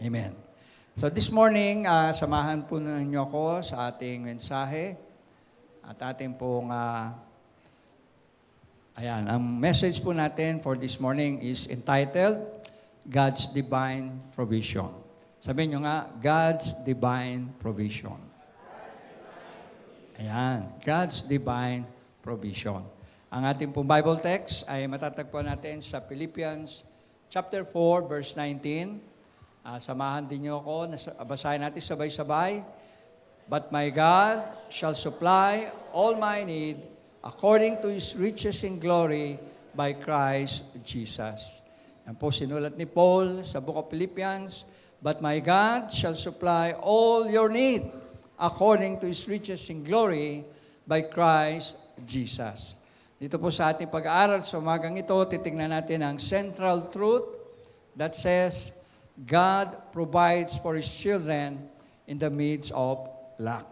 Amen. So this morning, samahan po ninyo ako sa ating mensahe at ating pong, ang message po natin for this morning is entitled, God's Divine Provision. Sabihin nyo nga, God's Divine Provision. Ayan, God's Divine Provision. Ang ating pong Bible text ay matatagpuan natin sa Philippians chapter 4, verse 19. Samahan din niyo ako, basahin natin sabay-sabay. But my God shall supply all my need according to His riches in glory by Christ Jesus. Yan po sinulat ni Paul sa Book of Philippians. But my God shall supply all your need according to His riches in glory by Christ Jesus. Dito po sa ating pag-aaral sa umagang ito, titingnan natin ang central truth that says, God provides for His children in the midst of lack.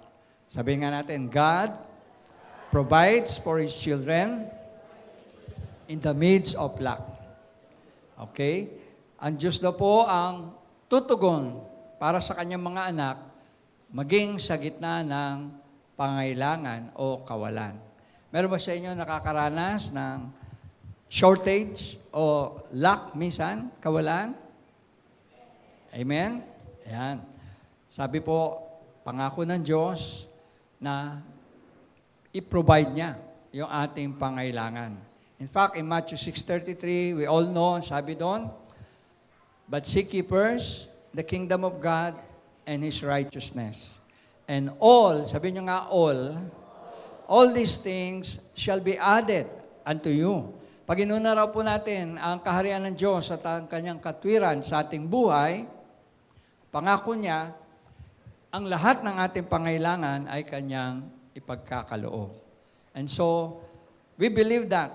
Sabihin nga natin, God provides for His children in the midst of lack. Okay? Ang Diyos daw po ang tutugon para sa kanyang mga anak maging sa gitna ng pangailangan o kawalan. Meron ba sa inyo nakakaranas ng shortage o lack minsan, kawalan? Amen? Ayan. Sabi po, pangako ng Diyos na i-provide niya yung ating pangailangan. In fact, in Matthew 6:33, we all know, sabi doon, but seek ye first the kingdom of God and His righteousness. And all, sabi nyo nga all these things shall be added unto you. Pag inuna raw po natin ang kaharian ng Diyos at ang kanyang katwiran sa ating buhay, pangako niya, ang lahat ng ating pangailangan ay kanyang ipagkakaloob. And so, we believe that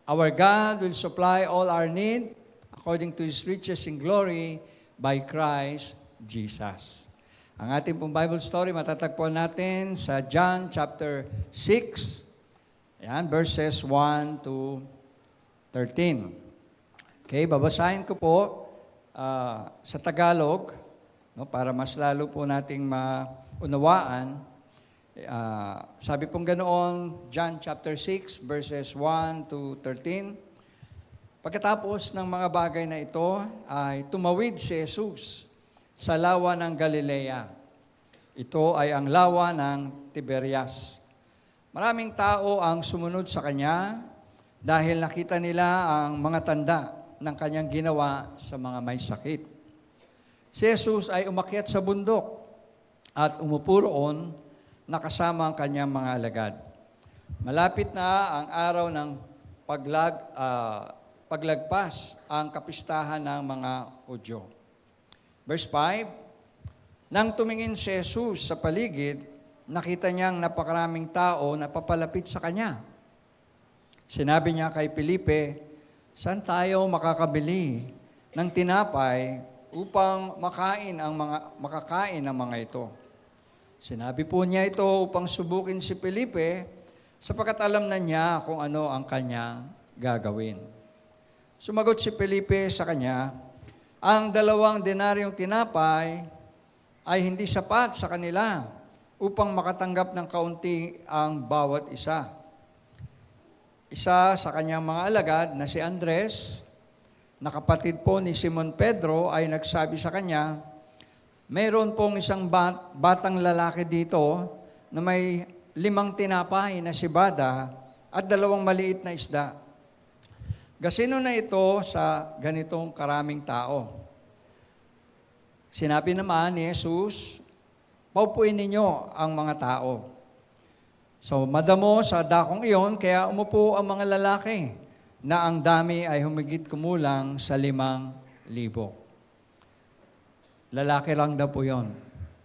our God will supply all our need according to His riches in glory by Christ Jesus. Ang ating pong Bible story, matatagpuan natin sa John chapter 6, ayan, verses 1 to 13. Okay, babasahin ko po sa Tagalog, no, para mas lalo po nating maunawaan. Sabi pong ganoon, John chapter 6, verses 1 to 13. Pagkatapos ng mga bagay na ito, ay tumawid si Jesus sa lawa ng Galilea. Ito ay ang lawa ng Tiberias. Maraming tao ang sumunod sa Kanya dahil nakita nila ang mga tanda ng Kanyang ginawa sa mga may sakit. Si Jesus ay umakyat sa bundok at umupo roon nakasama ang Kanyang mga alagad. Malapit na ang araw ng paglagpas ang kapistahan ng mga Hudyo. Verse 5, nang tumingin si Jesus sa paligid, nakita niyang napakaraming tao na papalapit sa Kanya. Sinabi niya kay Felipe, saan tayo makakabili ng tinapay upang makakain ang mga ito? Sinabi po niya ito upang subukin si Felipe sapagkat alam na niya kung ano ang kanyang gagawin. Sumagot si Felipe sa kanya, ang 2 denaryong tinapay ay hindi sapat sa kanila upang makatanggap ng kaunti ang bawat isa. Isa sa kanyang mga alagad na si Andres, na kapatid po ni Simon Pedro, ay nagsabi sa kanya, mayroon pong isang batang lalaki dito na may 5 tinapay na sibada at 2 maliit na isda. Gasino na ito sa ganitong karaming tao? Sinabi naman ni Jesus, paupuin ninyo ang mga tao. So, madamo sa dakong iyon, kaya umupo ang mga lalaki na ang dami ay humigit kumulang sa 5,000. Lalaki lang daw po yun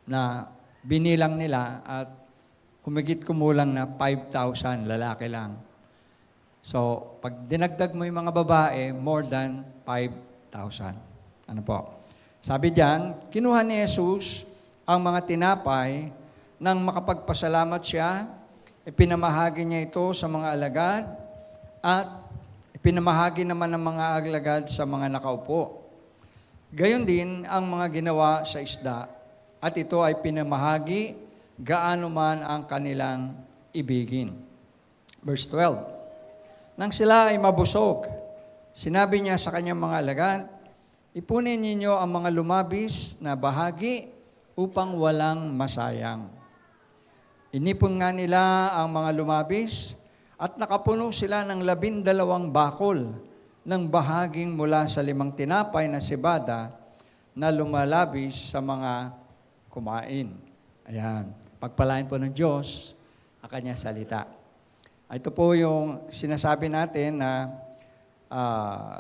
na binilang nila at humigit kumulang na 5,000 lalaki lang. So, pag dinagdag mo yung mga babae, more than 5,000. Ano po? Sabi diyan, kinuha ni Jesus ang mga tinapay nang makapagpasalamat siya, ipinamahagi niya ito sa mga alagad at ipinamahagi naman ng mga alagad sa mga nakaupo. Gayon din ang mga ginawa sa isda, at ito ay pinamahagi gaano man ang kanilang ibigin. Verse 12, nang sila ay mabusog, sinabi niya sa kanyang mga alagad, ipunin ninyo ang mga lumabis na bahagi upang walang masayang. Inipon nga nila ang mga lumabis at nakapuno sila ng 12 bakol ng bahaging mula sa 5 tinapay na sibada na lumalabis sa mga kumain. Ayan. Pagpalain po ng Diyos ang kanyang salita. Ito po yung sinasabi natin na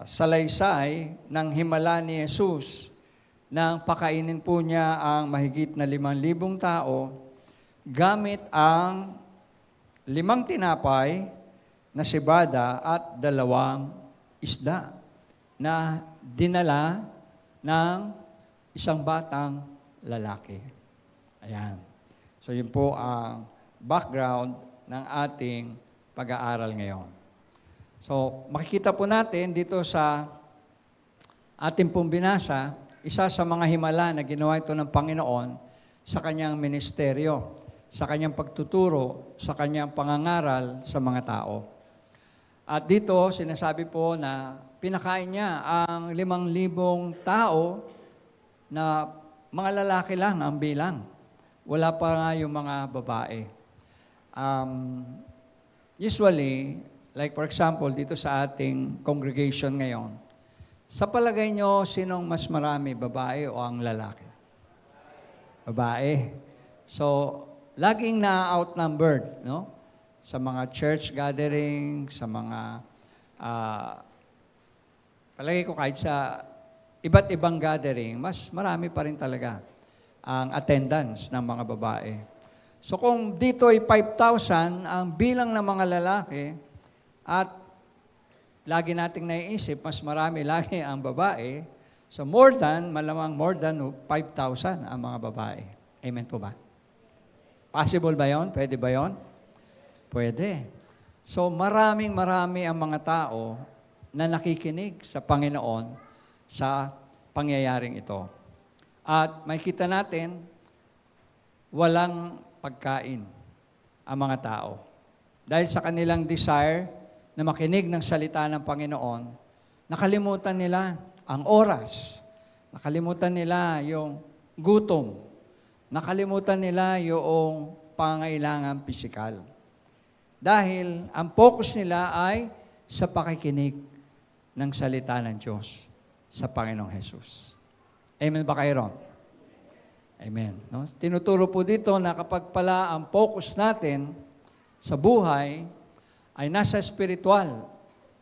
salaysay ng himala ni Jesus nang pakainin po niya ang mahigit na 5,000 tao gamit ang 5 tinapay na sibada at 2 isda na dinala ng isang batang lalaki. Ayan. So yun po ang background ng ating pag-aaral ngayon. So makikita po natin dito sa ating pong binasa, isa sa mga himala na ginawa ito ng Panginoon sa kanyang ministeryo, sa kanyang pagtuturo, sa kanyang pangangaral sa mga tao. At dito, sinasabi po na pinakain niya ang 5,000 tao na mga lalaki lang ang bilang. Wala pa nga yung mga babae. Usually, like for example, dito sa ating congregation ngayon, sa palagay nyo, sinong mas marami, babae o ang lalaki? Babae. So, laging na-outnumbered, no? Sa mga church gathering, sa mga, palagay ko kahit sa iba't ibang gathering, mas marami pa rin talaga ang attendance ng mga babae. So kung dito ay 5,000 ang bilang ng mga lalaki at lagi nating naiisip, mas marami lagi ang babae, so malamang more than 5,000 ang mga babae. Amen po ba? Possible ba yon? Pwede ba yon? Pwede. So marami ang mga tao na nakikinig sa Panginoon sa pangyayaring ito. At makikita natin, walang pagkain ang mga tao. Dahil sa kanilang desire na makinig ng salita ng Panginoon, nakalimutan nila ang oras, nakalimutan nila yung gutom, nakalimutan nila yung pangailangan pisikal. Dahil ang focus nila ay sa pakikinig ng salita ng Diyos sa Panginoong Jesus. Amen ba kayo ron? Amen. No? Tinuturo po dito na kapag pala ang focus natin sa buhay ay nasa spiritual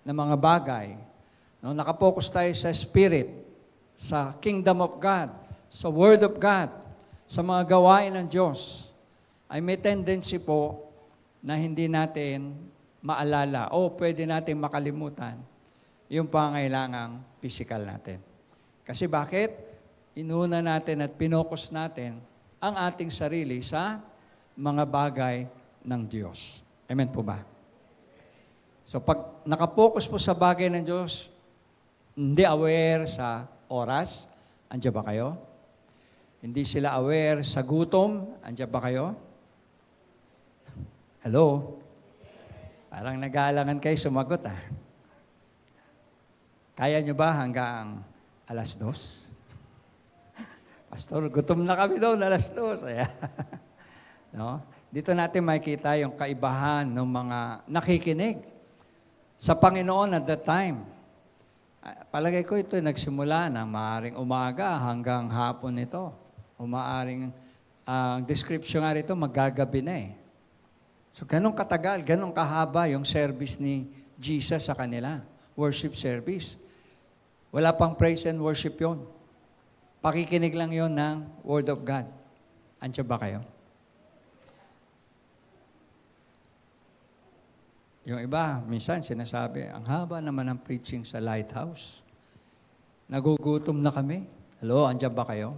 na mga bagay, no? Nakapokus tayo sa Spirit, sa Kingdom of God, sa Word of God, sa mga gawain ng Diyos, ay may tendency po na hindi natin maalala o pwede natin makalimutan yung pangailangang physical natin. Kasi bakit? Inuna natin at pinokus natin ang ating sarili sa mga bagay ng Diyos. Amen po ba? So pag nakapokus po sa bagay ng Diyos, hindi aware sa oras, andiyan ba kayo? Hindi sila aware sa gutom, andiyan ba kayo? Hello? Parang nag-aalangan kayo sumagot Kaya nyo ba hanggang 2:00? Pastor, gutom na kami doon, 2:00. Ayan. No? Dito natin makikita yung kaibahan ng mga nakikinig sa Panginoon at that time. Palagay ko ito nagsimula na maaring umaga hanggang hapon ito. Umaaring, ang description nga rito, magagabi na So, ganun katagal, ganun kahaba yung service ni Jesus sa kanila. Worship service. Wala pang praise and worship yon. Pakikinig lang yon ng Word of God. Andiyan ba kayo? Yung iba, minsan sinasabi, ang haba naman ng preaching sa Lighthouse. Nagugutom na kami. Hello, andiyan ba kayo?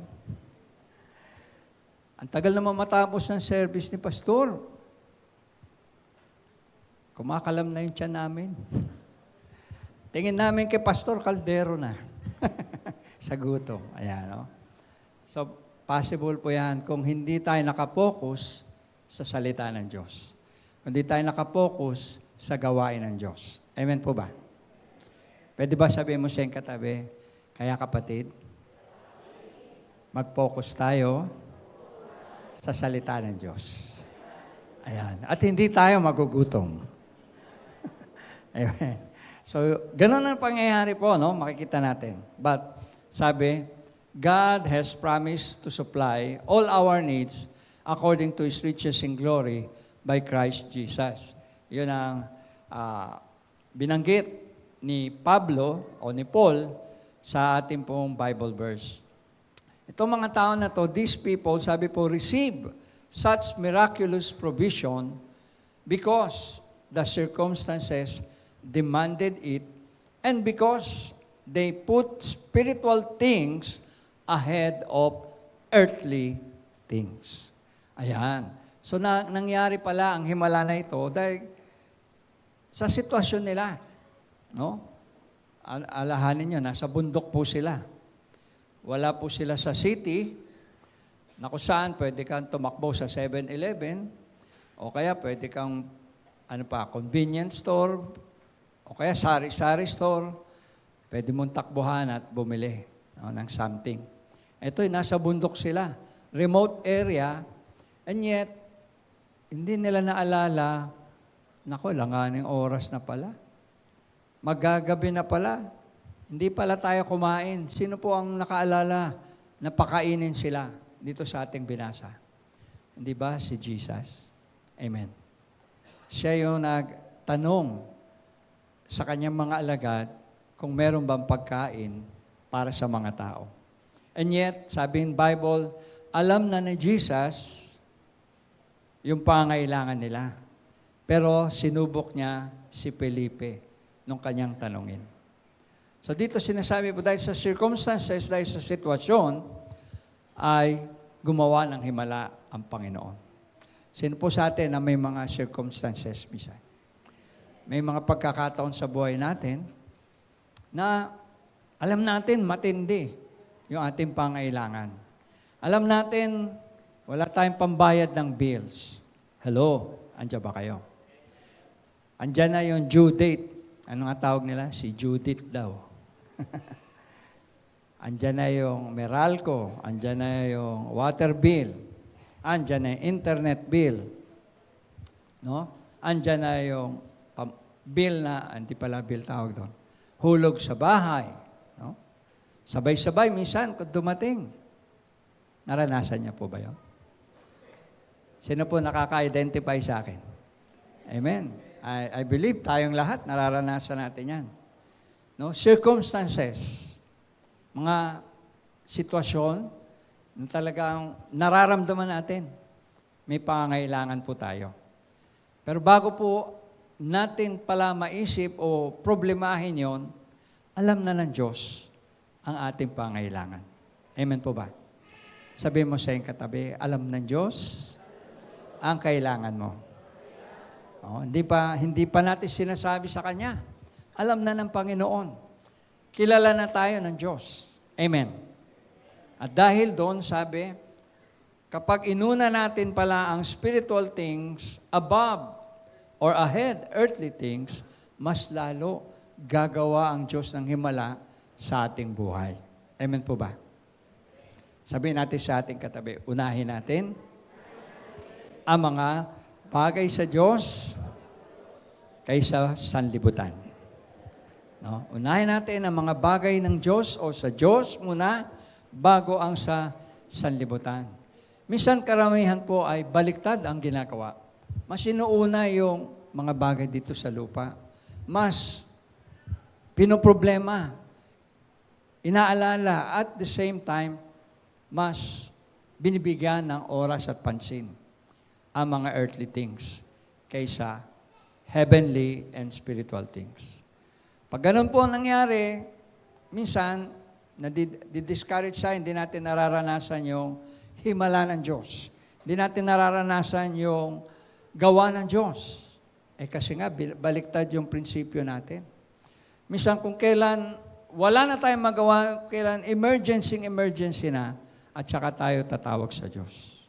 Ang tagal naman matapos ng service ni Pastor. Kumakalam na yung tiyan namin. Tingin namin kay Pastor, kaldero na. sa gutom. Ayan, no? So, possible po yan kung hindi tayo nakapokus sa salita ng Diyos. Kung hindi tayo nakapokus sa gawain ng Diyos. Amen po ba? Pwede ba sabihin mo sa iyong katabi, kaya kapatid, mag-focus tayo sa salita ng Diyos. Ayan. At hindi tayo magugutom. Amen. So, ganun ang pangyayari po, no? Makikita natin. But, sabi, God has promised to supply all our needs according to His riches in glory by Christ Jesus. Yun ang binanggit ni Pablo o ni Paul sa ating pong Bible verse. Itong mga tao na to, these people, sabi po, receive such miraculous provision because the circumstances demanded it and because they put spiritual things ahead of earthly things. Ayan. So, nangyari pala ang himala na ito dahil sa sitwasyon nila. No? Alahanin nyo, nasa bundok po sila. Wala po sila sa city, na kung saan pwede kang tumakbo sa 7-Eleven, o kaya pwede kang, convenience store, o kaya sari-sari store, pwede mong takbuhan at bumili ng something. Ito'y nasa bundok sila, remote area, and yet, hindi nila naalala, langaning oras na pala. Magagabi na pala. Hindi pala tayo kumain. Sino po ang nakaalala na pakainin sila dito sa ating binasa? Hindi ba si Jesus? Amen. Siya yung nagtanong sa kanyang mga alagad kung meron bang pagkain para sa mga tao. And yet, sabi ng Bible, alam na ni Jesus yung pangailangan nila. Pero sinubok niya si Felipe nung kanyang tanongin. So dito sinasabi po dahil sa circumstances, dahil sa sitwasyon, ay gumawa ng himala ang Panginoon. Sino po sa atin na may mga circumstances, bisa? May mga pagkakataon sa buhay natin na alam natin matindi yung ating pangailangan. Alam natin wala tayong pambayad ng bills. Hello, andyan ba kayo? Andyan na yung due date. Ano nga tawag nila? Si Judith daw. Andyan na yung Meralco, andyan na yung water bill, andyan na yung internet bill, no? Andyan na yung bill na, hindi pala bill tawag doon, hulog sa bahay, no? Sabay-sabay, minsan, kung dumating. Naranasan niya po ba yun? Sino po nakaka-identify sa akin? Amen. I believe tayong lahat, nararanasan natin yan. No? Circumstances, mga sitwasyon na talagang nararamdaman natin. May pangangailangan po tayo. Pero bago po natin pala maisip o problemahin yon, alam na ng Diyos ang ating pangangailangan. Amen po ba? Sabihin mo sa iyong katabi, alam ng Diyos ang kailangan mo. Hindi pa natin sinasabi sa Kanya. Alam na ng Panginoon. Kilala na tayo ng Diyos. Amen. At dahil doon, sabi, kapag inuna natin pala ang spiritual things above or ahead earthly things, mas lalo gagawa ang Diyos ng himala sa ating buhay. Amen po ba? Sabihin natin sa ating katabi, unahin natin ang mga bagay sa Diyos kaysa sanlibutan. No? Unahin natin ang mga bagay ng Diyos o sa Diyos muna bago ang sa sanlibutan. Minsan karamihan po ay baliktad ang ginagawa. Mas inuuna yung mga bagay dito sa lupa. Mas pinoproblema, inaalala, at the same time, mas binibigyan ng oras at pansin ang mga earthly things kaysa heavenly and spiritual things. Pag ganun po nangyari, minsan, discourage tayo, hindi natin nararanasan yung himala ng Diyos. Hindi natin nararanasan yung gawa ng Diyos. Kasi nga, baliktad yung prinsipyo natin. Minsan kung kailan wala na tayong magawa, kailan emergency na, at saka tayo tatawag sa Diyos.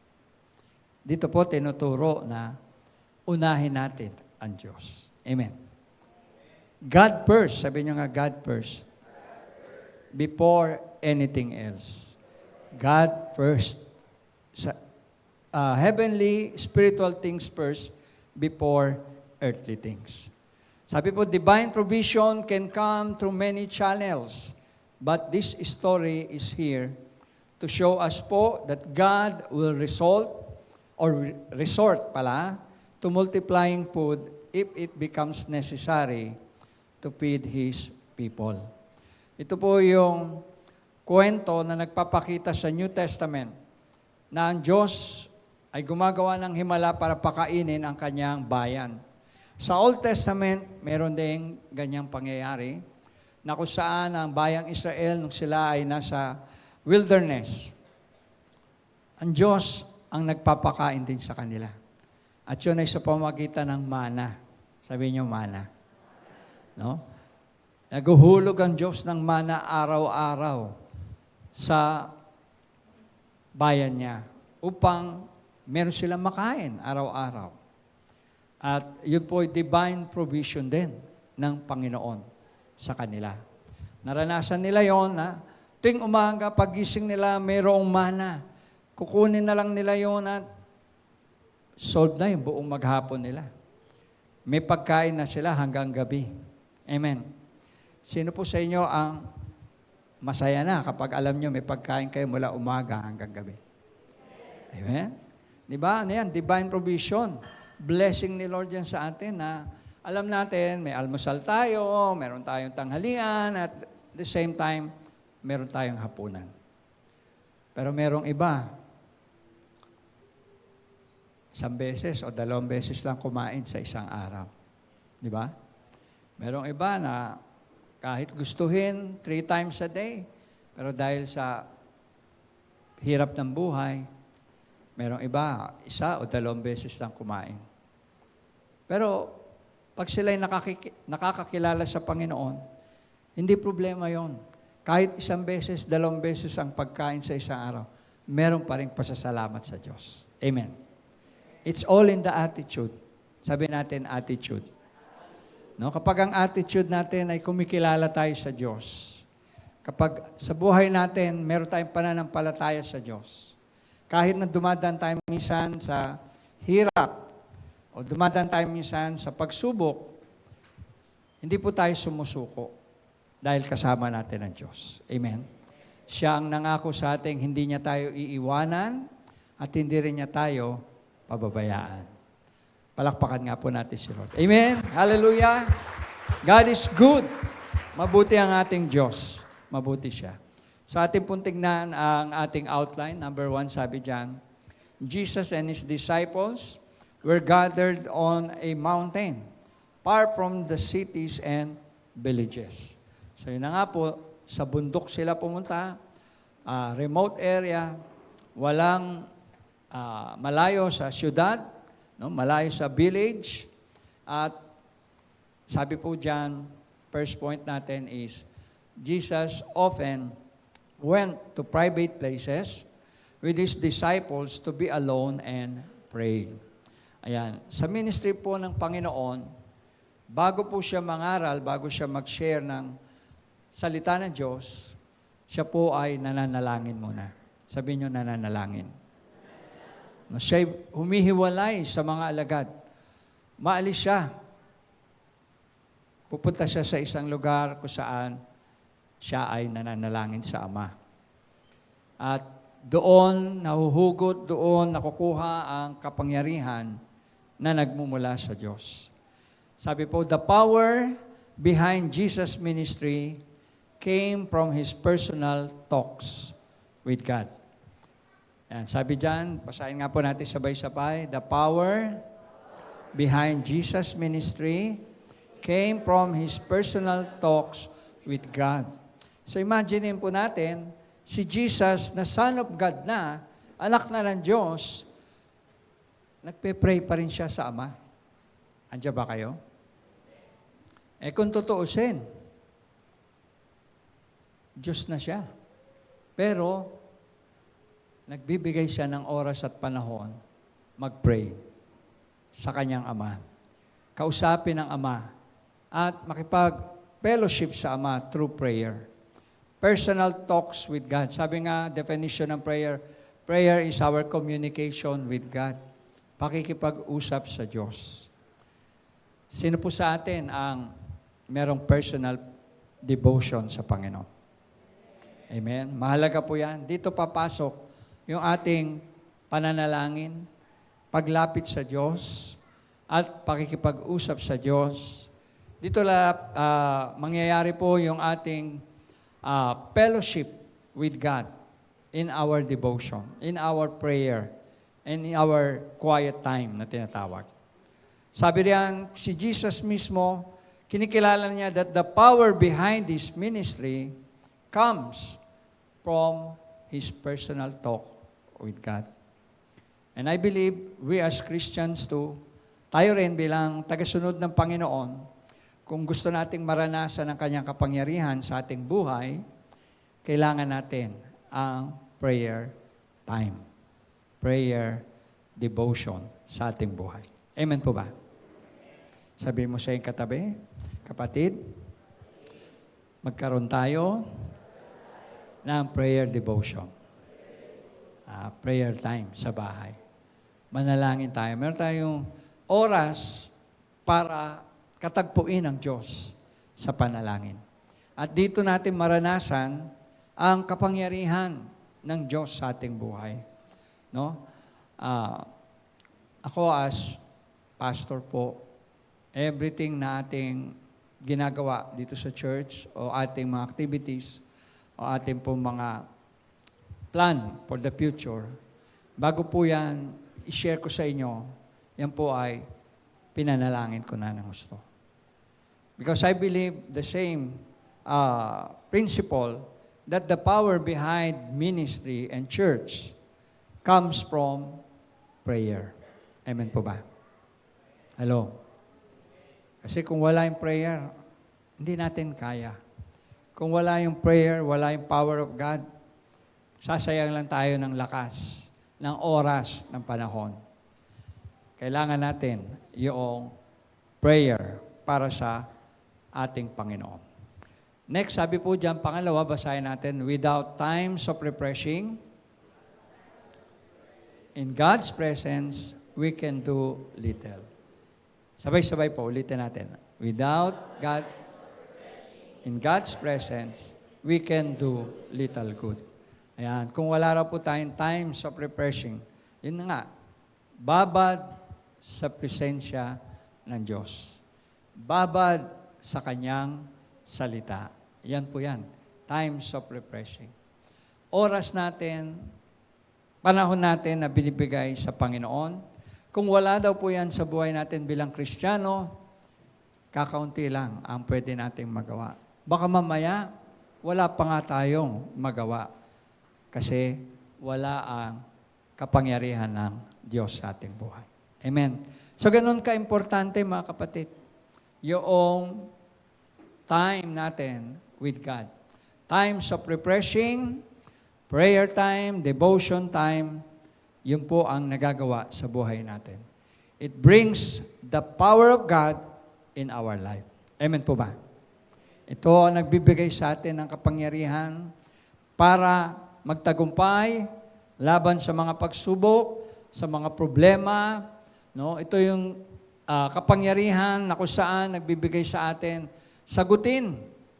Dito po tinuturo na unahin natin ang Diyos. Amen. God first. Sabi niyo nga, God first. Before anything else. God first. Heavenly, spiritual things first before earthly things. Sabi po, divine provision can come through many channels. But this story is here to show us po that God will resort to multiplying food if it becomes necessary to feed His people. Ito po yung kwento na nagpapakita sa New Testament na ang Diyos ay gumagawa ng himala para pakainin ang kanyang bayan. Sa Old Testament, meron ding ganyang pangyayari na kung saan ang bayang Israel nung sila ay nasa wilderness, ang Diyos ang nagpapakain din sa kanila. At yun ay sa pamamagitan ng mana. Sabi niyo, mana. No? Naguhulog ang Diyos ng mana araw-araw sa bayan niya upang meron silang makain araw-araw. At yun po ay divine provision din ng Panginoon sa kanila. Naranasan nila yon na tuwing umaga, pagising nila, mayroong mana. Kukunin na lang nila yon at solve na yung buong maghapon nila. May pagkain na sila hanggang gabi. Amen. Sino po sa inyo ang masaya na kapag alam nyo may pagkain kayo mula umaga hanggang gabi? Amen? Diba? Ano yan? Divine provision. Blessing ni Lord yan sa atin na alam natin, may almusal tayo, meron tayong tanghalian, at the same time, meron tayong hapunan. Pero merong iba, 1 beses o 2 beses lang kumain sa isang araw. Di ba? Merong iba na kahit gustuhin 3 times a day, pero dahil sa hirap ng buhay, merong iba, 1 o 2 beses lang kumain. Pero pag sila'y nakakakilala sa Panginoon, hindi problema yon. Kahit 1 beses, 2 beses ang pagkain sa isang araw, meron pa rin pasasalamat sa Diyos. Amen. It's all in the attitude. Sabi natin, attitude. No? Kapag ang attitude natin ay kumikilala tayo sa Diyos, kapag sa buhay natin, meron tayong pananampalataya sa Diyos, kahit na dumadaan tayo minsan sa hirap, o dumadaan tayo minsan sa pagsubok, hindi po tayo sumusuko dahil kasama natin ang Diyos. Amen? Siya ang nangako sa ating hindi niya tayo iiwanan at hindi rin niya tayo pababayaan. Palakpakan nga po natin si Lord. Amen? Hallelujah! God is good. Mabuti ang ating Diyos. Mabuti siya. So ating pong tignan ang ating outline. Number 1, sabi dyan, Jesus and His disciples were gathered on a mountain, far from the cities and villages. So yun na nga po, sa bundok sila pumunta, remote area, walang malayo sa syudad, no? Malayo sa village, at sabi po dyan, first point natin is, Jesus often went to private places with His disciples to be alone and pray. Ayan. Sa ministry po ng Panginoon, bago po siya mangaral, bago siya mag-share ng salita ng Diyos, siya po ay nananalangin muna. Sabihin niyo, nananalangin. Siya humihiwalay sa mga alagad. Maalis siya. Pupunta siya sa isang lugar kung saan siya ay nananalangin sa Ama. At doon, nahuhugot, doon nakukuha ang kapangyarihan na nagmumula sa Diyos. Sabi po, the power behind Jesus' ministry came from His personal talks with God. Yan, sabi dyan, basahin nga po natin sabay-sabay, the power behind Jesus' ministry came from His personal talks with God. So imagine po natin, si Jesus na Son of God na, anak na ng Diyos, nagpe-pray pa rin siya sa Ama. Andiyan ba kayo? Kung tutuusin, Diyos na siya. Pero, nagbibigay siya ng oras at panahon mag-pray sa kanyang Ama. Kausapin ang Ama at makipag-fellowship sa Ama through prayer. Personal talks with God. Sabi nga, definition ng prayer, prayer is our communication with God. Pakikipag-usap sa Diyos. Sino po sa atin ang merong personal devotion sa Panginoon? Amen? Mahalaga po yan. Dito papasok yung ating pananalangin, paglapit sa Diyos, at pakikipag-usap sa Diyos. Dito mangyayari po yung ating fellowship with God in our devotion, in our prayer, and in our quiet time na tinatawag. Sabi riyan, si Jesus mismo, kinikilala niya that the power behind His ministry comes from His personal talk with God. And I believe we as Christians too, tayo rin bilang tagasunod ng Panginoon, kung gusto nating maranasan ang Kanyang kapangyarihan sa ating buhay, kailangan natin ang prayer time. Prayer devotion sa ating buhay. Amen po ba? Sabi mo sa iyong katabi, kapatid, magkaroon tayo ng prayer devotion. Prayer time sa bahay. Manalangin tayo. Meron tayong oras para katagpuin ang Diyos sa panalangin. At dito natin maranasan ang kapangyarihan ng Diyos sa ating buhay. No? Ako as pastor po, everything na ating ginagawa dito sa church o ating mga activities o ating po mga plan for the future, bago po yan, i-share ko sa inyo, yan po ay pinanalangin ko na ng gusto. Because I believe the same principle that the power behind ministry and church comes from prayer. Amen po ba? Hello? Kasi kung wala yung prayer, hindi natin kaya. Kung wala yung prayer, wala yung power of God, sasayang lang tayo ng lakas, ng oras, ng panahon. Kailangan natin yung prayer para sa ating Panginoon. Next, sabi po dyan, pangalawa, basahin natin, without times of refreshing, in God's presence, we can do little. Sabay-sabay po, ulitin natin. Without God, in God's presence, we can do little good. Ayan, kung wala raw po tayong times of refreshing, yun na nga, babad sa presensya ng Diyos. Babad sa Kanyang salita. Yan po yan, times of refreshing. Oras natin, panahon natin na binibigay sa Panginoon. Kung wala daw po yan sa buhay natin bilang Kristiyano, kakaunti lang ang pwede nating magawa. Baka mamaya, wala pa nga tayong magawa. Kasi wala ang kapangyarihan ng Diyos sa ating buhay. Amen. So, ganun ka-importante mga kapatid, yung time natin with God. Times of refreshing, prayer time, devotion time, yun po ang nagagawa sa buhay natin. It brings the power of God in our life. Amen po ba? Ito ang nagbibigay sa atin ng kapangyarihan para magtagumpay laban sa mga pagsubok, sa mga problema. No? Ito yung kapangyarihan na kung saan nagbibigay sa atin sagutin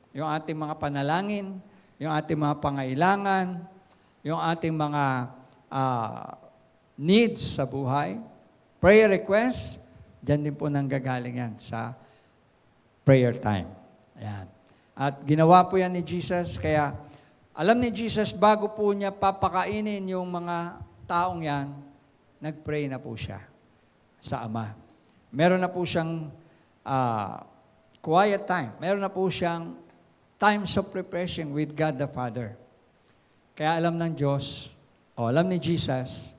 yung ating mga panalangin, yung ating mga pangailangan, yung ating mga needs sa buhay. Prayer requests, dyan din po nanggagaling yan sa prayer time. Ayan. At ginawa po yan ni Jesus, kaya alam ni Jesus, bago po niya papakainin yung mga taong yan, nag-pray na po siya sa Ama. Meron na po siyang quiet time. Meron na po siyang times of refreshing with God the Father. Kaya alam ng Diyos, o alam ni Jesus,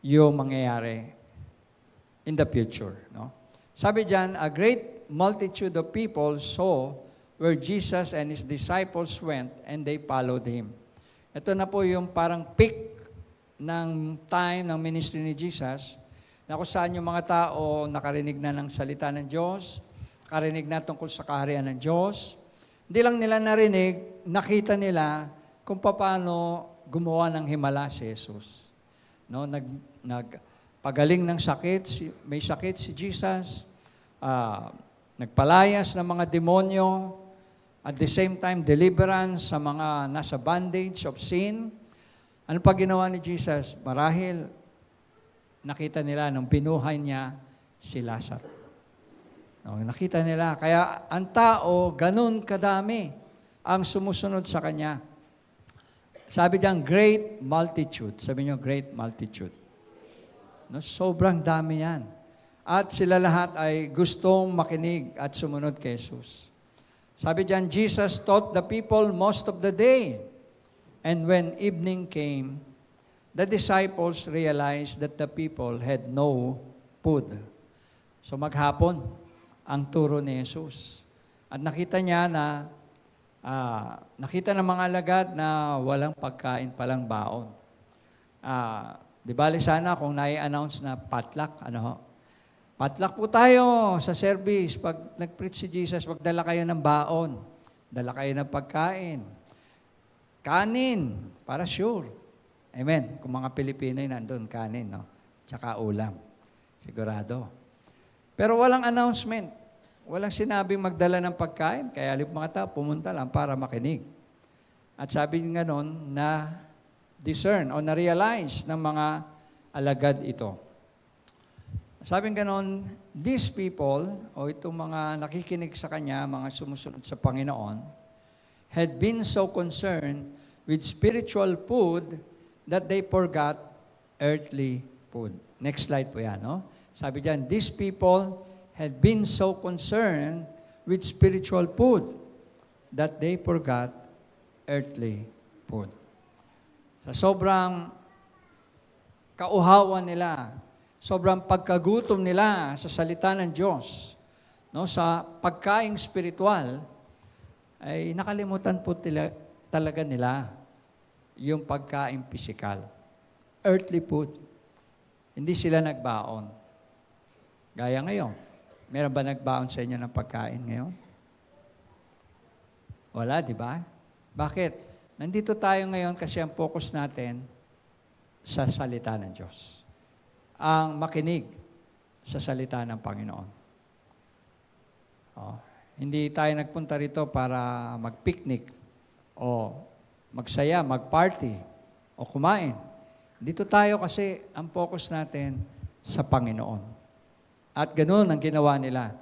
yung mangyayari in the future. No? Sabi diyan, a great multitude of people saw where Jesus and His disciples went, and they followed Him. Ito na po yung parang peak ng time ng ministry ni Jesus, na kung saan yung mga tao nakarinig na ng salita ng Diyos, nakarinig na tungkol sa kaharian ng Diyos. Hindi lang nila narinig, nakita nila kung paano gumawa ng himala si Jesus. No, nagpagaling ng sakit, may sakit si Jesus, nagpalayas ng mga demonyo, at the same time, deliverance sa mga nasa bondage of sin. Ano pa ginawa ni Jesus? Marahil, nakita nila nung binuhay niya si Lazaro. No, nakita nila. Kaya ang tao, ganun kadami ang sumusunod sa Kanya. Sabi diyan, great multitude. Sabi niyo, great multitude. No, sobrang dami yan. At sila lahat ay gustong makinig at sumunod kay Jesus. Sabi diyan, Jesus taught the people most of the day. And when evening came, the disciples realized that the people had no food. So maghapon, ang turo ni Jesus. At nakita niya na, nakita ng mga alagad na walang pagkain palang baon. Di bali sana kung nai-announce na potluck, potluck po tayo sa service. Pag nag-preach si Jesus, magdala kayo ng baon. Dala kayo ng pagkain. Kanin, para sure. Amen. Kung mga Pilipino nandun, kanin, no? Tsaka ulam. Sigurado. Pero walang announcement. Walang sinabing magdala ng pagkain. Kaya mga tao, pumunta lang para makinig. At sabi nga nun, na discern o na-realize ng mga alagad ito. Sabi nga nun, these people, o itong mga nakikinig sa Kanya, mga sumusunod sa Panginoon, had been so concerned with spiritual food that they forgot earthly food. Next slide po yan, no? Sabi diyan, these people had been so concerned with spiritual food that they forgot earthly food. Sa sobrang kauhawan nila, sobrang pagkagutom nila sa salita ng Diyos, no, sa pagkaing spiritual, ay nakalimutan po talaga nila yung pagkaing physical. Earthly food. Hindi sila nagbaon. Gaya ngayon. Meron ba nagbaon sa inyo ng pagkain ngayon? Wala, di ba? Bakit? Nandito tayo ngayon kasi ang focus natin sa salita ng Diyos. Ang makinig sa salita ng Panginoon. Hindi tayo nagpunta rito para mag-picnic o magsaya, mag-party o kumain. Dito tayo kasi ang focus natin sa Panginoon. At ganoon ang ginawa nila.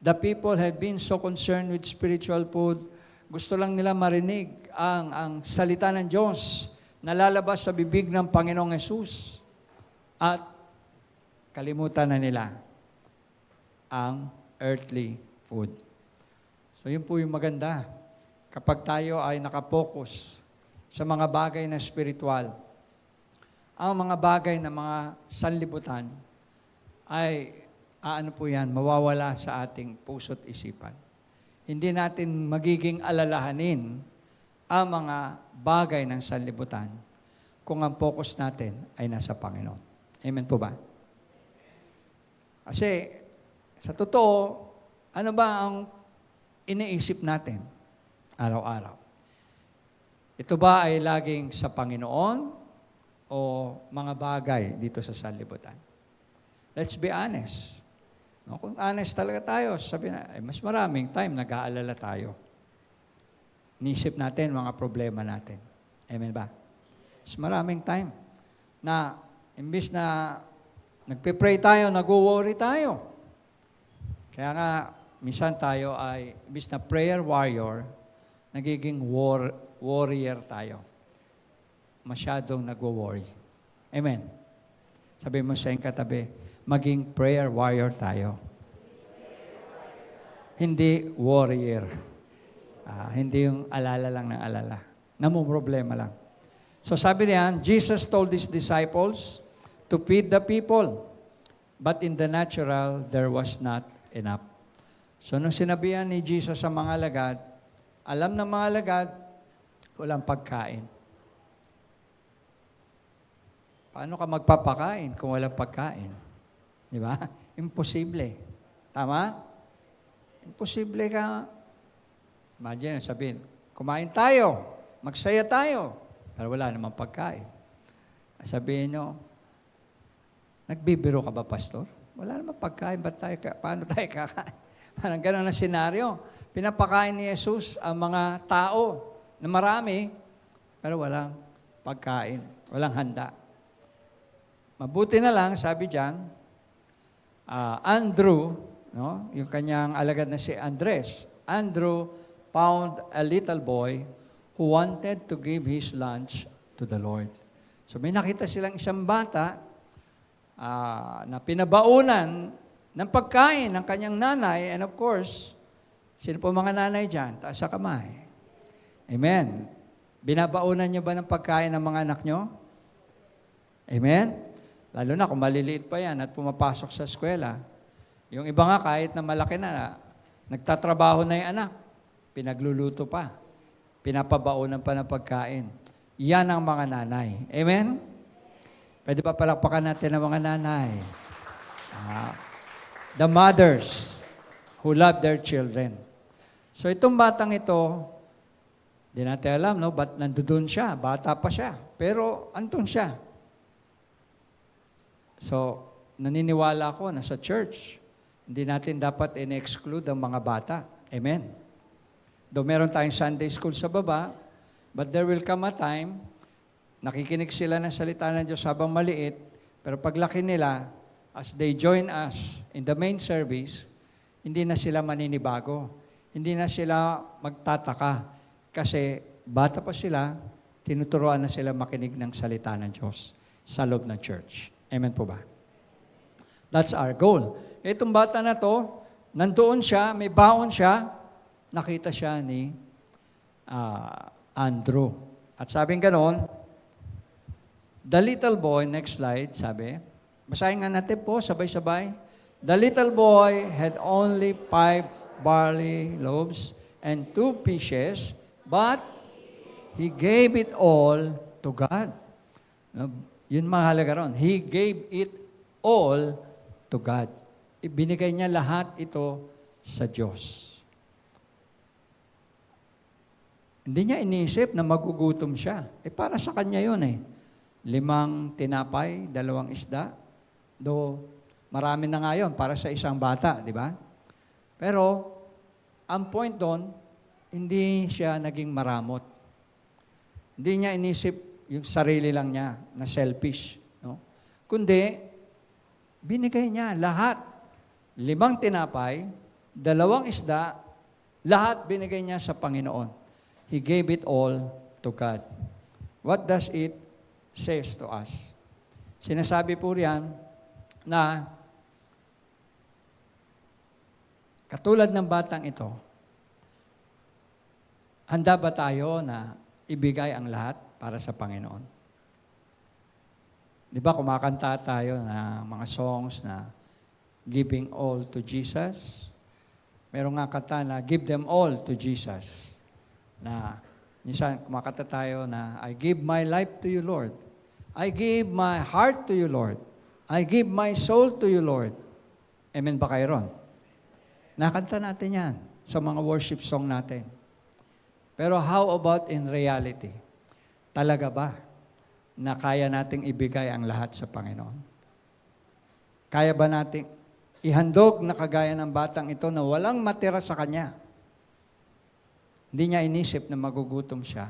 The people had been so concerned with spiritual food. Gusto lang nila marinig ang salita ng Diyos na lalabas sa bibig ng Panginoong Hesus. At kalimutan na nila ang earthly food. So yun po yung maganda. Kapag tayo ay nakapokus sa mga bagay na spiritual, ang mga bagay na mga sanlibutan ay mawawala sa ating puso't isipan. Hindi natin magiging alalahanin ang mga bagay ng sanlibutan kung ang focus natin ay nasa Panginoon. Amen po ba? Kasi, sa totoo, ano ba ang iniisip natin araw-araw? Ito ba ay laging sa Panginoon o mga bagay dito sa sanlibutan? Let's be honest. No, kung honest talaga tayo, sabi na, mas maraming time nag-aalala tayo. Inisip natin mga problema natin. Amen ba? Mas maraming time na imbis na nagpe-pray tayo, nag-worry tayo. Kaya nga, minsan tayo ay, imbis na prayer warrior, nagiging warrior tayo. Masyadong nag-worry. Amen. Sabi mo sa iyong katabi, maging prayer warrior tayo. Hindi warrior. Hindi yung alala lang ng alala. Namumroblema lang. So sabi niyan, Jesus told His disciples to feed the people. But in the natural, there was not enough. So nung sinabihan ni Jesus sa mga alagad, Alam ng mga alagad, walang pagkain. Paano ka magpapakain kung walang pagkain? Di ba? Imposible. Tama? Imposible ka. Imagine, sabihin, kumain tayo, magsaya tayo, pero wala namang pagkain. Sabihin nyo, nagbibiro ka ba, pastor? Wala namang pagkain, paano tayo kakain? Parang gano'n ang senaryo. Pinapakain ni Jesus ang mga tao na marami, pero walang pagkain, walang handa. Mabuti na lang, sabi diyan, Andrew, no, yung kanyang alagad na si Andres, Andrew found a little boy who wanted to give his lunch to the Lord. So may nakita silang isang bata na pinabaunan ng pagkain ng kanyang nanay, and of course, sino po mga nanay dyan? Taas sa kamay. Amen. Binabaunan niyo ba ng pagkain ng mga anak niyo? Amen? Lalo na kung maliliit pa yan at pumapasok sa eskwela. Yung iba nga kahit na malaki na, nagtatrabaho na yung anak, pinagluluto pa, pinapabaunan pa ng pagkain. Yan ang mga nanay. Amen? Pwede pa palakpakan natin ang mga nanay. The mothers who love their children. So itong batang ito, di natin alam, no? Ba't nandoon siya? Bata pa siya. Pero andun siya. So, naniniwala ko na sa church, hindi natin dapat in-exclude ang mga bata. Amen? Though meron tayong Sunday school sa baba, but there will come a time, nakikinig sila ng salita ng Diyos habang maliit, pero paglaki nila, as they join us in the main service, hindi na sila maninibago. Hindi na sila magtataka. Kasi bata pa sila, tinuturuan na sila makinig ng salita ng Diyos sa loob ng church. Amen po ba? That's our goal. Itong bata na to, nandoon siya, may baon siya, nakita siya ni Andrew. At sabing ganon, the little boy, next slide, sabi, basahin nga natin po, sabay-sabay. The little boy had only 5 barley loaves and 2 fishes, but he gave it all to God. Yun mahalaga ron. He gave it all to God. Ibinigay niya lahat ito sa Diyos. Hindi niya inisip na magugutom siya. Para sa kanya yun 5 tinapay, 2 isda. Do marami na nga yun para sa isang bata, di ba? Pero, ang point doon, hindi siya naging maramot. Hindi niya inisip yung sarili lang niya na selfish. No? Kundi, binigay niya lahat. 5 tinapay, 2 isda, lahat binigay niya sa Panginoon. He gave it all to God. What does it says to us? Sinasabi po riyan na katulad ng batang ito, handa ba tayo na ibigay ang lahat para sa Panginoon? Di ba kumakanta tayo na mga songs na giving all to Jesus? Meron nga kanta na give them all to Jesus. Na minsan kumakanta tayo na I give my life to you, Lord. I give my heart to you, Lord. I give my soul to you, Lord. Amen ba kayo ron? Nakanta natin yan sa mga worship song natin. Pero how about in reality? Talaga ba na kaya nating ibigay ang lahat sa Panginoon? Kaya ba nating ihandog na kagaya ng batang ito na walang matira sa kanya? Hindi niya inisip na magugutom siya.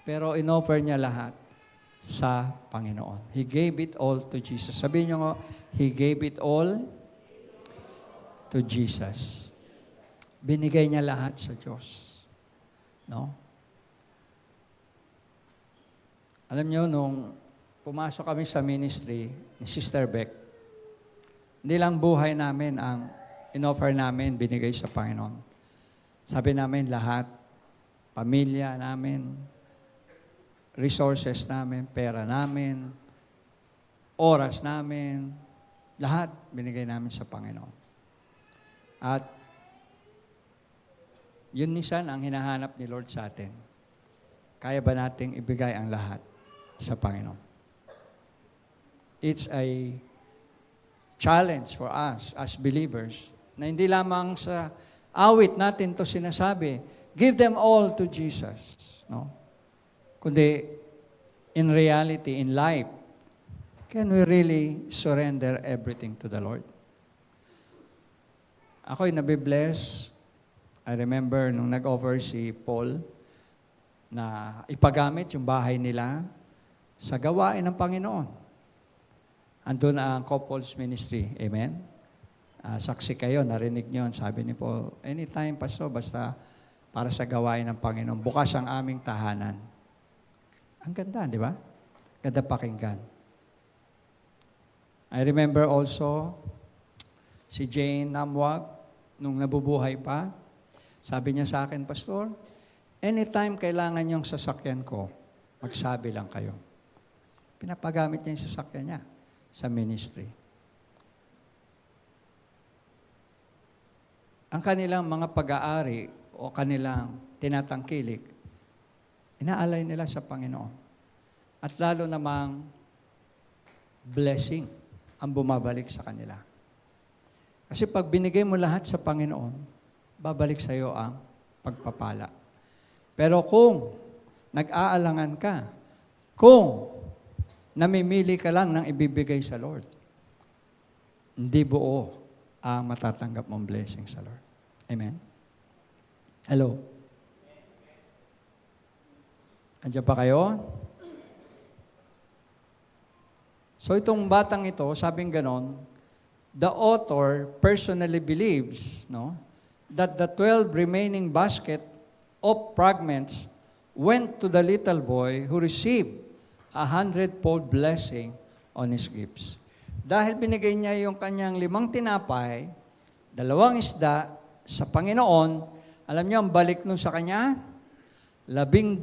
Pero inoffer niya lahat sa Panginoon. He gave it all to Jesus. Sabihin niyo nga, He gave it all to Jesus. Binigay niya lahat sa Diyos. No? Alam niyo, nung pumasok kami sa ministry ni Sister Beck, hindi lang buhay namin ang inoffer namin, binigay sa Panginoon. Sabi namin lahat, pamilya namin, resources namin, pera namin, oras namin, lahat binigay namin sa Panginoon. At Yun minsan ang hinahanap ni Lord sa atin. Kaya ba nating ibigay ang lahat sa Panginoon? It's a challenge for us as believers na hindi lamang sa awit natin to sinasabi, give them all to Jesus. No? Kundi, in reality, in life, can we really surrender everything to the Lord? Ako'y nabibless. I remember nung nag-offer si Paul na ipagamit yung bahay nila sa gawain ng Panginoon. Andun ang couples ministry. Amen? Saksi kayo, narinig nyo. Sabi ni Paul, anytime, Pastor, basta para sa gawain ng Panginoon. Bukas ang aming tahanan. Ang ganda, di ba? Ganda pakinggan. I remember also si Jane Namwag, nung nabubuhay pa, sabi niya sa akin, Pastor, anytime kailangan yung sasakyan ko, magsabi lang kayo. Pinapagamit niya yung sasakyan niya sa ministry. Ang kanilang mga pag-aari o kanilang tinatangkilik, inaalay nila sa Panginoon. At lalo namang blessing ang bumabalik sa kanila. Kasi pag binigay mo lahat sa Panginoon, babalik sa iyo ang pagpapala. Pero kung nag-aalangan ka, kung namimili ka lang ng ibibigay sa Lord, hindi buo ang matatanggap mong blessing sa Lord. Amen? Hello? Andiyan pa kayo? So itong batang ito, sabing ganon, the author personally believes, that the 12 remaining basket of fragments went to the little boy who received 100-fold blessing on his gifts. Dahil binigay niya yung kanyang 5 tinapay, 2 isda sa Panginoon, alam niyo ang balik nun sa kanya? 12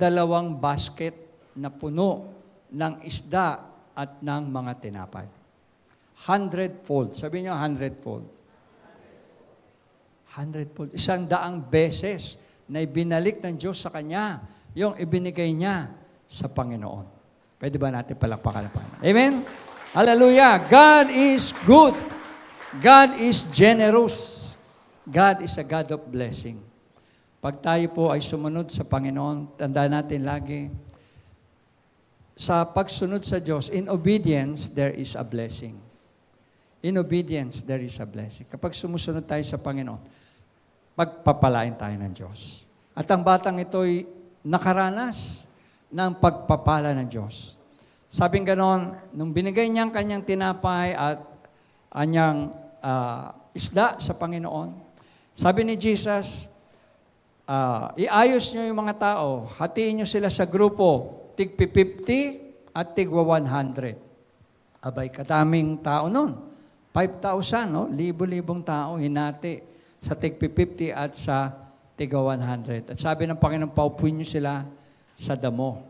basket na puno ng isda at ng mga tinapay. 100-fold. Sabi niyo, 100-fold. 100-fold. 100 beses na ibinalik ng Diyos sa kanya yung ibinigay niya sa Panginoon. Pwede ba natin palakpakan ang Panginoon? Amen? Hallelujah! God is good. God is generous. God is a God of blessing. Pag tayo po ay sumunod sa Panginoon, tandaan natin lagi, sa pagsunod sa Diyos, in obedience, there is a blessing. In obedience, there is a blessing. Kapag sumusunod tayo sa Panginoon, pagpapalain tayo ng Diyos. At ang batang ito'y nakaranas ng pagpapala ng Diyos. Sabing ganon, nung binigay niya ang kanyang tinapay at anyang isda sa Panginoon, sabi ni Jesus, iayos niyo yung mga tao, hatiin niyo sila sa grupo, tig 50 at tig 100. Abay, kadaming tao nun. 5,000, libo-libong tao, hinati sa tig 50 at sa tig 100. At sabi ng Panginoon, paupuin niyo sila sa damo.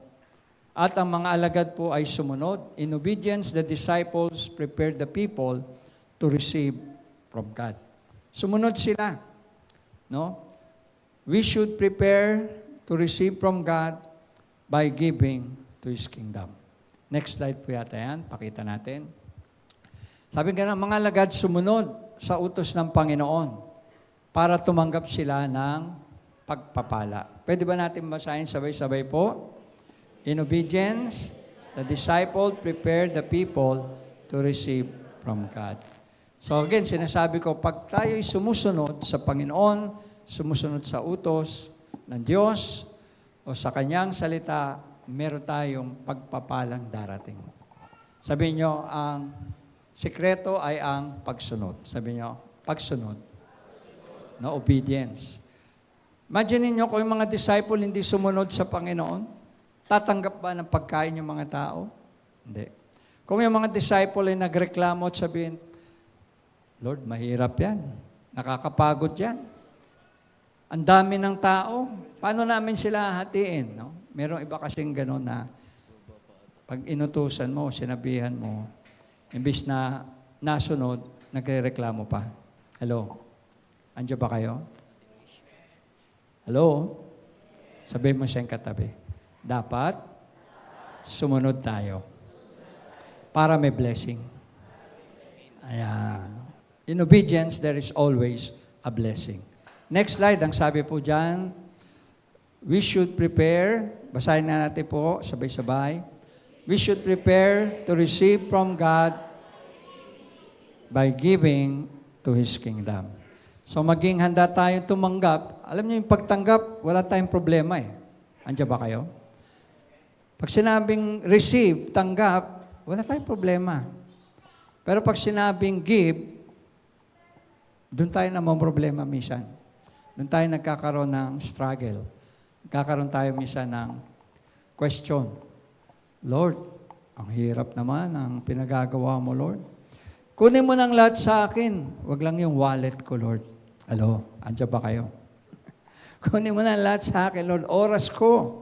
At ang mga alagad po ay sumunod. In obedience, the disciples prepared the people to receive from God. Sumunod sila. No? We should prepare to receive from God by giving to His kingdom. Next slide po yata yan. Pakita natin. Sabi nga ng mga alagad sumunod sa utos ng Panginoon para tumanggap sila ng pagpapala. Pwede ba natin basahin sabay-sabay po? In obedience, the disciple prepared the people to receive from God. So again, sinasabi ko, pag tayo'y sumusunod sa Panginoon, sumusunod sa utos ng Diyos o sa Kanyang salita, meron tayong pagpapalang darating. Sabi nyo, ang sikreto ay ang pagsunod. Sabi nyo, pagsunod. No, obedience. Imagine niyo kung yung mga disciple hindi sumunod sa Panginoon, tatanggap ba ng pagkain yung mga tao? Hindi. Kung yung mga disciple ay nagreklamo at sabihin, Lord, mahirap yan. Nakakapagod yan. Ang dami ng tao. Paano namin sila hatiin? No? Merong iba kasing gano'n na pag inutusan mo, sinabihan mo, imbis na nasunod, nagreklamo pa. Hello? Andiyo ba kayo? Hello? Sabihin mo siyang katabi. Dapat sumunod tayo para may blessing. Ayan. In obedience, there is always a blessing. Next slide, ang sabi po dyan, we should prepare, basahin na natin po, sabay-sabay. We should prepare to receive from God by giving to His kingdom. So maging handa tayo tumanggap. Alam niyo yung pagtanggap, wala tayong problema eh. Andiyan ba kayo? Pag sinabing receive, tanggap, wala tayong problema. Pero pag sinabing give, doon tayo namang problema minsan. Doon tayo nagkakaroon ng struggle. Nagkakaroon tayo minsan ng question. Lord, ang hirap naman ang pinagagawa mo, Lord. Kunin mo ng lahat sa akin. Wag lang yung wallet ko, Lord. Alo, andiyan ba kayo? Kunin mo ng lahat sa akin, Lord. Oras ko.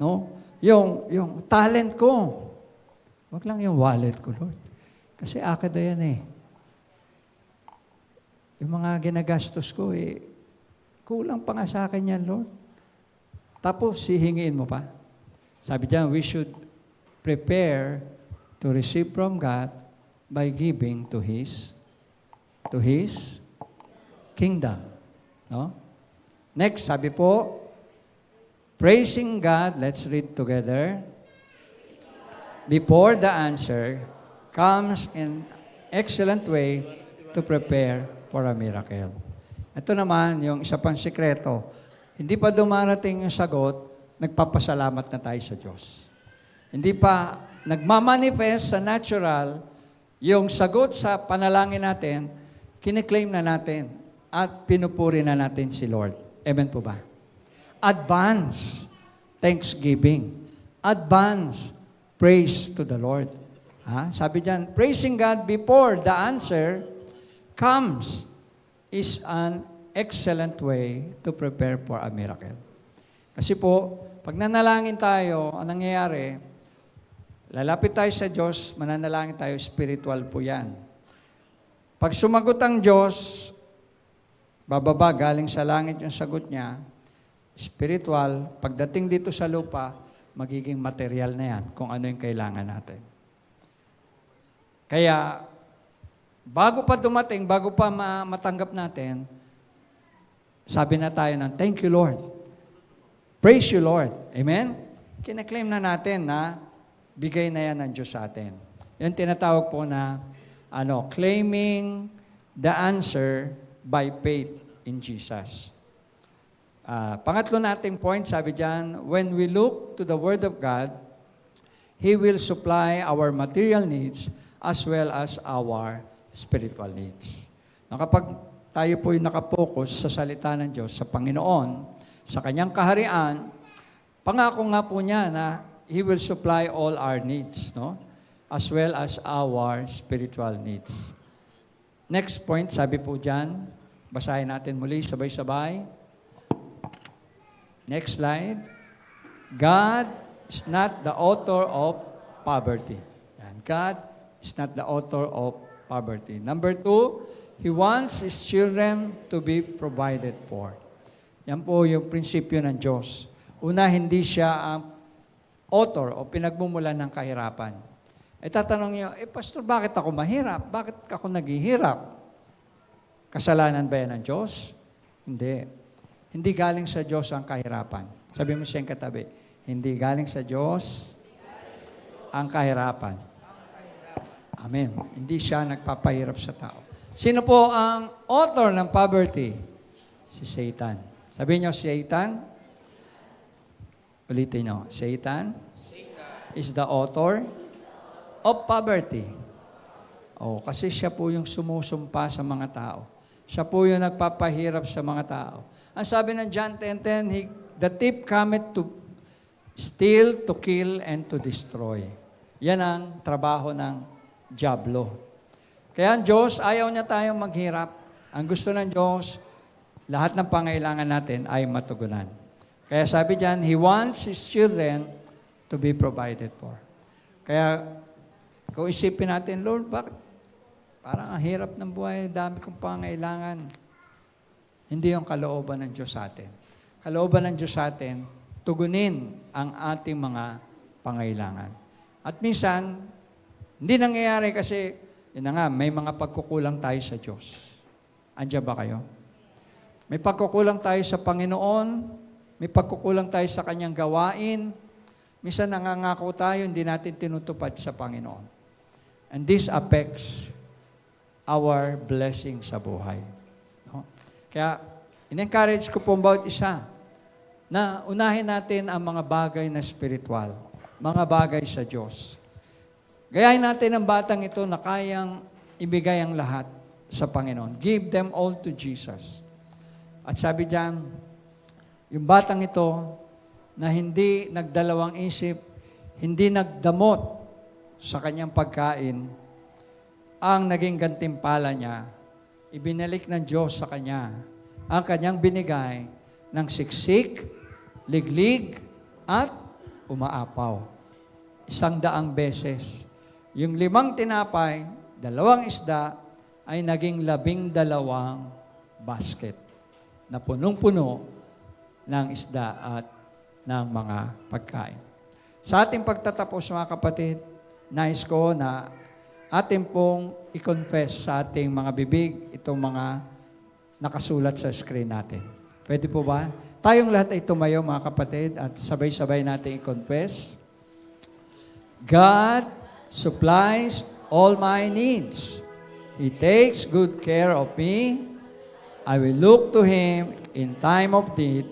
No? Yung talent ko. Wag lang yung wallet ko, Lord. Kasi akin na yan eh. Yung mga ginagastos ko kulang pa nga sa akin yan, Lord. Tapos, hihingiin mo pa. Sabi diyan, we should prepare to receive from God by giving to His kingdom. No? Next, sabi po, praising God, let's read together. Before the answer comes in excellent way to prepare for a miracle. Ito naman, yung isa pang sikreto. Hindi pa dumarating yung sagot, nagpapasalamat na tayo sa Diyos. Hindi pa nagmamanifest sa natural, yung sagot sa panalangin natin, kiniklaim na natin at pinupuri na natin si Lord. Amen po ba? Advance thanksgiving. Advance praise to the Lord. Sabi diyan, praising God before the answer comes is an excellent way to prepare for a miracle. Kasi po, pag nanalangin tayo, ang nangyayari, lalapit tayo sa Diyos, mananalangin tayo, spiritual po yan. Pag sumagot ang Diyos, bababa, galing sa langit yung sagot niya, spiritual, pagdating dito sa lupa, magiging material na yan, kung ano yung kailangan natin. Kaya, bago pa dumating, bago pa matanggap natin, sabi na tayo ng, thank you, Lord. Praise you, Lord. Amen? Kinaklaim na natin na bigay na yan ng Diyos sa atin. Yan tinatawag po na claiming the answer by faith in Jesus. Pangatlo nating point, sabi diyan, when we look to the Word of God, He will supply our material needs as well as our spiritual needs. Kapag tayo po yung nakapokus sa salita ng Diyos, sa Panginoon, sa Kanyang kaharian, pangako nga po niya na He will supply all our needs, no? As well as our spiritual needs. Next point, sabi po dyan, basahin natin muli, sabay-sabay. Next slide. God is not the author of poverty. Yan. God is not the author of poverty. Number 2, He wants His children to be provided for. Yan po yung prinsipyo ng Diyos. Una, hindi siya ang author o pinagmumulan ng kahirapan. Tatanong niyo, Pastor, bakit ako mahirap? Bakit ako naghihirap? Kasalanan ba yan ng Diyos? Hindi. Hindi galing sa Diyos ang kahirapan. Sabi mo siyang katabi, hindi galing sa Diyos ang kahirapan. Amen. Hindi siya nagpapahirap sa tao. Sino po ang author ng poverty? Si Satan. Sabi niyo, Satan? Ulitin niyo. Satan is the author of poverty. Kasi siya po yung sumusumpa sa mga tao. Siya po yung nagpapahirap sa mga tao. Ang sabi ng John 10:10, the thief cometh to steal, to kill, and to destroy. Yan ang trabaho ng dyablo. Kaya ang Diyos, ayaw niya tayong maghirap. Ang gusto ng Diyos, lahat ng pangailangan natin ay matugunan. Kaya sabi diyan, He wants His children to be provided for. Kaya, kung isipin natin, Lord, bakit? Parang ang hirap ng buhay, dami kong pangailangan. Hindi yung kalooban ng Diyos sa atin. kalooban ng Diyos sa atin, tugunin ang ating mga pangailangan. At minsan, hindi nangyayari kasi, yun na nga, may mga pagkukulang tayo sa Diyos. Andiyan ba kayo? May pagkukulang tayo sa Panginoon, may pagkukulang tayo sa Kanyang gawain, minsan nangangako tayo, hindi natin tinutupad sa Panginoon. And this affects our blessing sa buhay. No? Kaya, in-encourage ko po bawat isa na unahin natin ang mga bagay na spiritual, mga bagay sa Diyos. Gayahin natin ang batang ito na kayang ibigay ang lahat sa Panginoon. Give them all to Jesus. At sabi diyan, yung batang ito na hindi nagdalawang isip, hindi nagdamot sa kanyang pagkain, ang naging gantimpala niya, ibinalik ng Diyos sa kanya ang kanyang binigay ng siksik, liglig, at umaapaw. 100 beses. Yung 5 tinapay, 2 isda, ay naging 12 basket na punong-puno ng isda at ng mga pagkain. Sa ating pagtatapos, mga kapatid, nais ko na ating pong i-confess sa ating mga bibig itong mga nakasulat sa screen natin. Pwede po ba? Tayong lahat ay tumayo, mga kapatid, at sabay-sabay natin i-confess. God supplies all my needs. He takes good care of me. I will look to Him in time of need.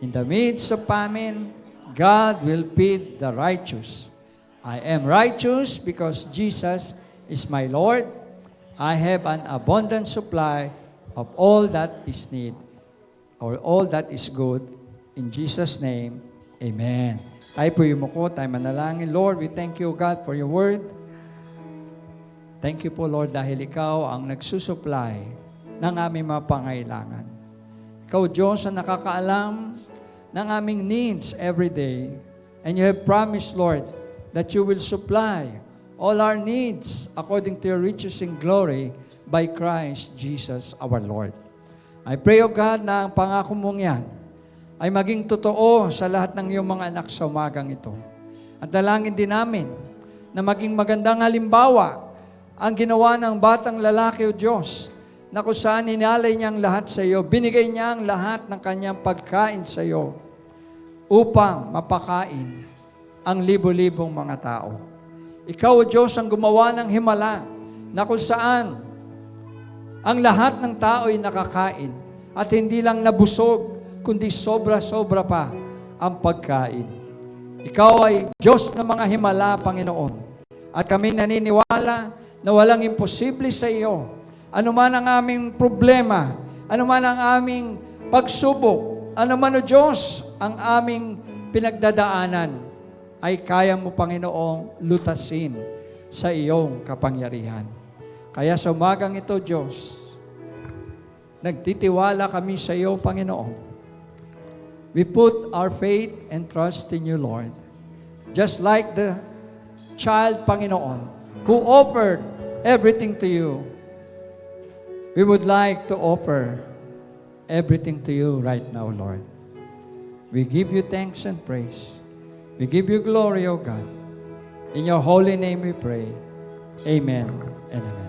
In the midst of famine, God will feed the righteous. I am righteous because Jesus is my Lord. I have an abundant supply of all that is need, or all that is good. In Jesus' name, Amen. Tayo po yumuko, tayo manalangin. Lord, we thank you, God, for your word. Thank you po, Lord, dahil ikaw ang nagsusupply ng aming mga pangailangan. Ikaw, Diyos, ang nakakaalam ng aming needs every day. And you have promised, Lord, that you will supply all our needs according to your riches in glory by Christ Jesus our Lord. I pray, O God, na ang pangako mong yan ay maging totoo sa lahat ng iyong mga anak sa umagang ito. At dalangin din namin na maging magandang halimbawa ang ginawa ng batang lalaki, O Diyos, na kung saan inalay niya ang lahat sa iyo, binigay niya ang lahat ng kanyang pagkain sa iyo upang mapakain ang libo-libong mga tao. Ikaw, O Diyos, ang gumawa ng himala na kung saan ang lahat ng tao ay nakakain at hindi lang nabusog, kundi sobra-sobra pa ang pagkain. Ikaw ay Diyos ng mga himala, Panginoon. At kami naniniwala na walang imposible sa iyo. Ano man ang aming problema, ano man ang aming pagsubok, ano man, O Diyos, ang aming pinagdadaanan, ay kaya mo, Panginoong, lutasin sa iyong kapangyarihan. Kaya sa umagang ito, Diyos, nagtitiwala kami sa iyo, Panginoon. We put our faith and trust in you, Lord. Just like the child, Panginoon, who offered everything to you, we would like to offer everything to you right now, Lord. We give you thanks and praise. We give you glory, O God. In your holy name we pray. Amen and amen.